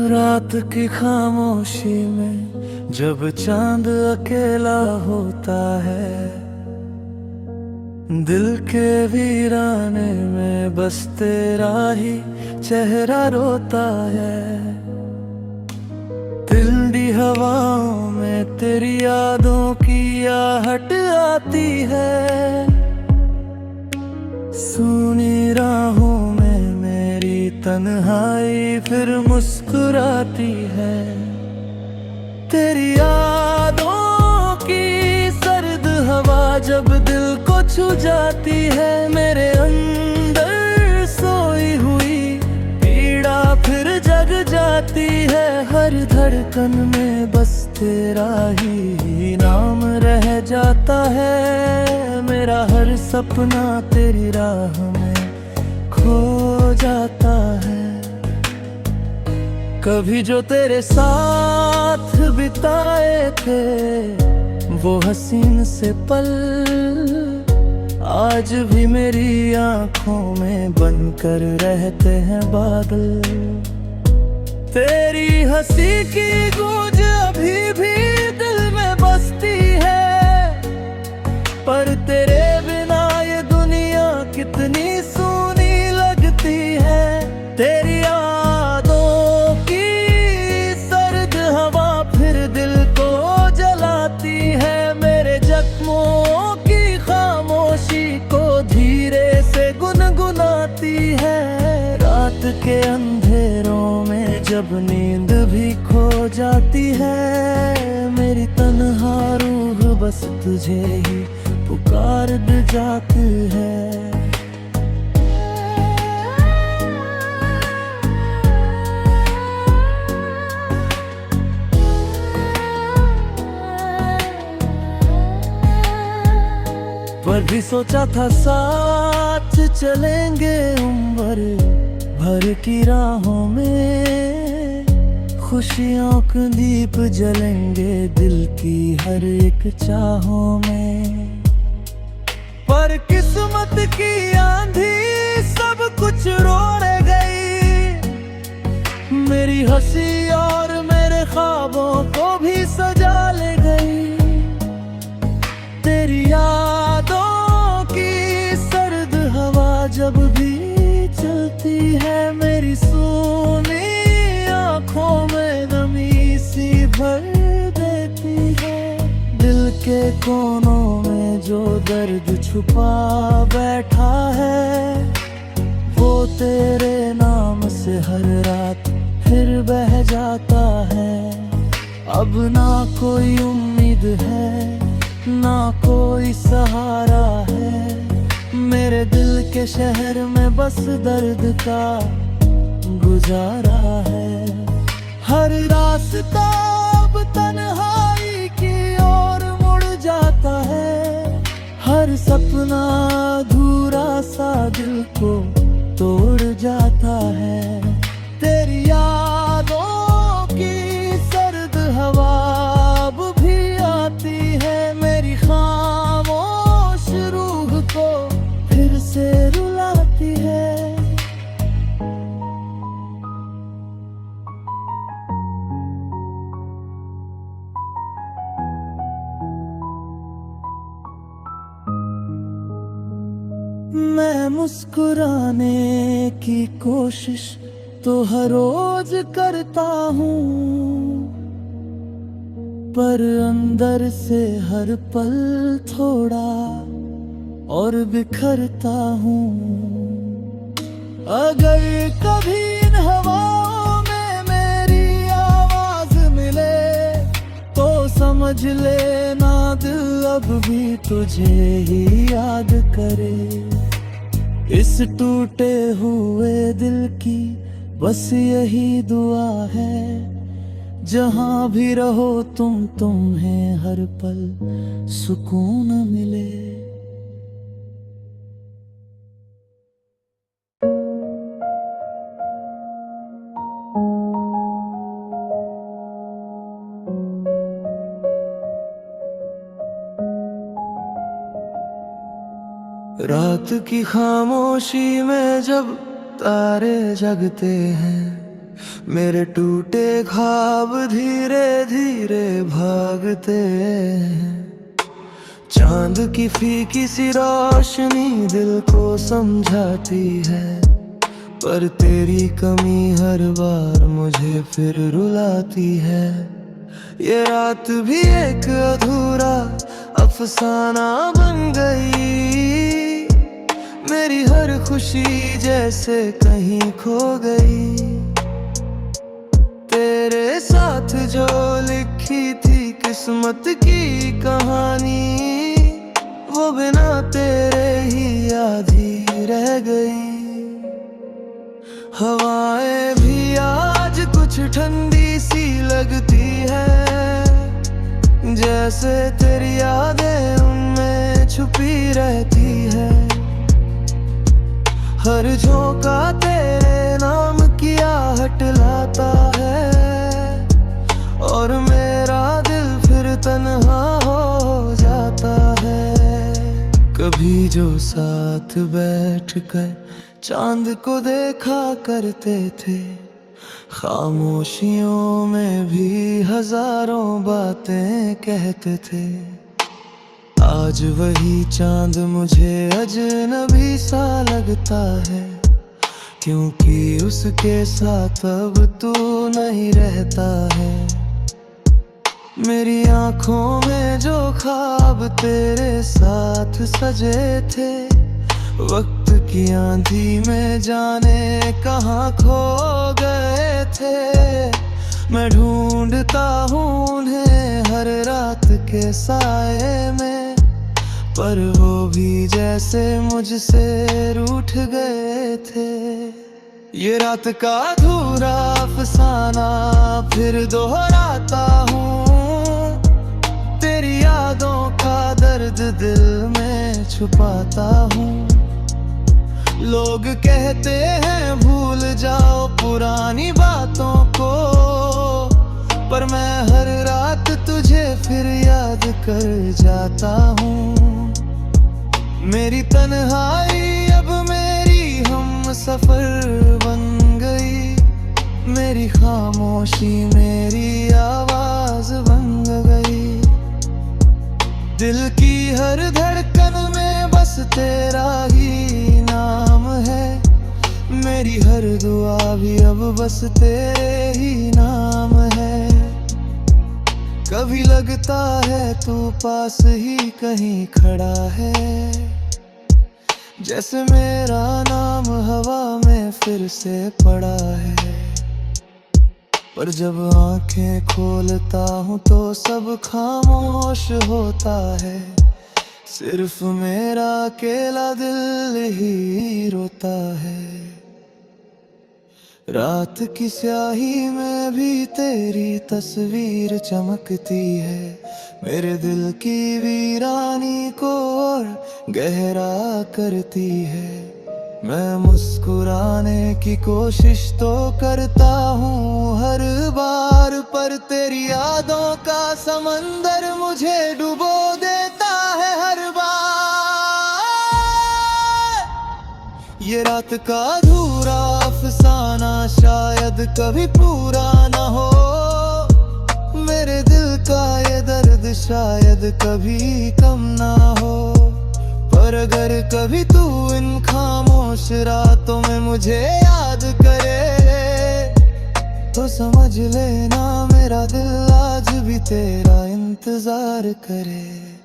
रात की खामोशी में जब चांद अकेला होता है, दिल के वीराने में बस तेरा ही चेहरा रोता है। ठंडी हवाओं में तेरी यादों की आहट आती है, सुनी राहों में मेरी तन्हाई फिर मुस्कुराती है। तेरी यादों की सर्द हवा जब दिल को छू जाती है, मेरे अंदर सोई हुई पीड़ा फिर जग जाती है। हर धड़कन में बस तेरा ही नाम रह जाता है, मेरा हर सपना तेरी राह में खो जाता है। कभी जो तेरे साथ बिताए थे वो हसीन से पल आज भी मेरी आंखों में बनकर रहते हैं बादल। तेरी हंसी की गूंज अभी भी दिल में बसती है, पर तेरे बिना ये दुनिया कितनी सूनी लगती है। तेरी यादों की सर्द हवा फिर दिल को जलाती है, मेरे जख्मों की खामोशी को धीरे से गुनगुनाती है। रात के अंधेरों में जब नींद भी खो जाती है, मेरी तन्हा रूह बस तुझे ही पुकार जाती है। पर भी सोचा था साथ चलेंगे उम्र भर की राहों में, खुशियों के दीप जलेंगे दिल की हर एक चाहों में। पर किस्मत की आंधी सब कुछ रोने गई, मेरी हंसी और मेरे ख्वाबों को भी सजा ले गई। तेरी यादों की सर्द हवा जब भी चलती है, मेरी सूनी आँखों में नमी सी भर देती है। दिल के कोनों में जो दर्द छुपा बैठा है, वो तेरे नाम से हर रात फिर बह जाता है। अब ना कोई उम्मीद है ना कोई सहारा है, मेरे दिल के शहर में बस दर्द का गुजारा है। हर रास्ता अब तन्हाई की ओर मुड़ जाता है, हर सपना अधूरा सा दिल को तोड़ जाता है। तेरी यादों की सर्द हवा अब भी आती है, मेरी खामोश रूह को फिर से रुलाती है। मैं मुस्कुराने की कोशिश तो हर रोज करता हूँ, पर अंदर से हर पल थोड़ा और बिखरता हूँ। अगर कभी इन हवाओं में मेरी आवाज मिले तो समझ लेना दिल अब भी तुझे ही याद करे। इस टूटे हुए दिल की बस यही दुआ है, जहाँ भी रहो तुम्हें हर पल सुकून मिले। रात की खामोशी में जब तारे जगते हैं, मेरे टूटे ख्वाब धीरे धीरे भागते हैं। चांद की फीकी सी रोशनी दिल को समझाती है, पर तेरी कमी हर बार मुझे फिर रुलाती है। ये रात भी एक अधूरा अफसाना बन गई, मेरी हर खुशी जैसे कहीं खो गई। तेरे साथ जो लिखी थी किस्मत की कहानी, वो बिना तेरे ही आधी रह गई। हवाएं भी आज कुछ ठंडी सी लगती है, जैसे तेरी यादें उनमें छुपी रहती है। हर झोंका तेरे नाम की आहट लाता है, और मेरा दिल फिर तन्हा हो जाता है। कभी जो साथ बैठकर चांद को देखा करते थे, खामोशियों में भी हजारों बातें कहते थे। आज वही चांद मुझे अजनबी सा लगता है, क्योंकि उसके साथ अब तू नहीं रहता है। मेरी आँखों में जो ख्वाब तेरे साथ सजे थे, वक्त की आंधी में जाने कहाँ खो गए थे। मैं ढूंढता हूँ उन्हें हर रात के साए में, पर वो भी जैसे मुझसे रूठ गए थे। ये रात का अधूरा अफसाना फिर दोहराता हूँ, तेरी यादों का दर्द दिल में छुपाता हूँ। लोग कहते हैं भूल जाओ पुरानी बातों को, पर मैं हर रात तुझे फिर याद कर जाता हूँ। मेरी तन्हाई अब मेरी हम सफर बन गई, मेरी खामोशी मेरी आवाज बन गई। दिल की हर धड़कन में बस तेरा ही नाम है, मेरी हर दुआ भी अब बस तेरे ही नाम है। कभी लगता है तू पास ही कहीं खड़ा है, जैसे मेरा नाम हवा में फिर से पड़ा है। पर जब आंखें खोलता हूँ तो सब खामोश होता है, सिर्फ मेरा अकेला दिल ही रोता है। रात की स्याही में भी तेरी तस्वीर चमकती है, मेरे दिल की वीरानी को और गहरा करती है। मैं मुस्कुराने की कोशिश तो करता हूँ हर बार, पर तेरी यादों का समंदर मुझे डुबो देता है हर बार। ये रात का अधूरा अफसाना शायद कभी पूरा ना हो, मेरे दिल का ये दर्द शायद कभी कम ना हो। पर अगर कभी तू इन खामोश रातों में मुझे याद करे, तो समझ लेना मेरा दिल आज भी तेरा इंतजार करे।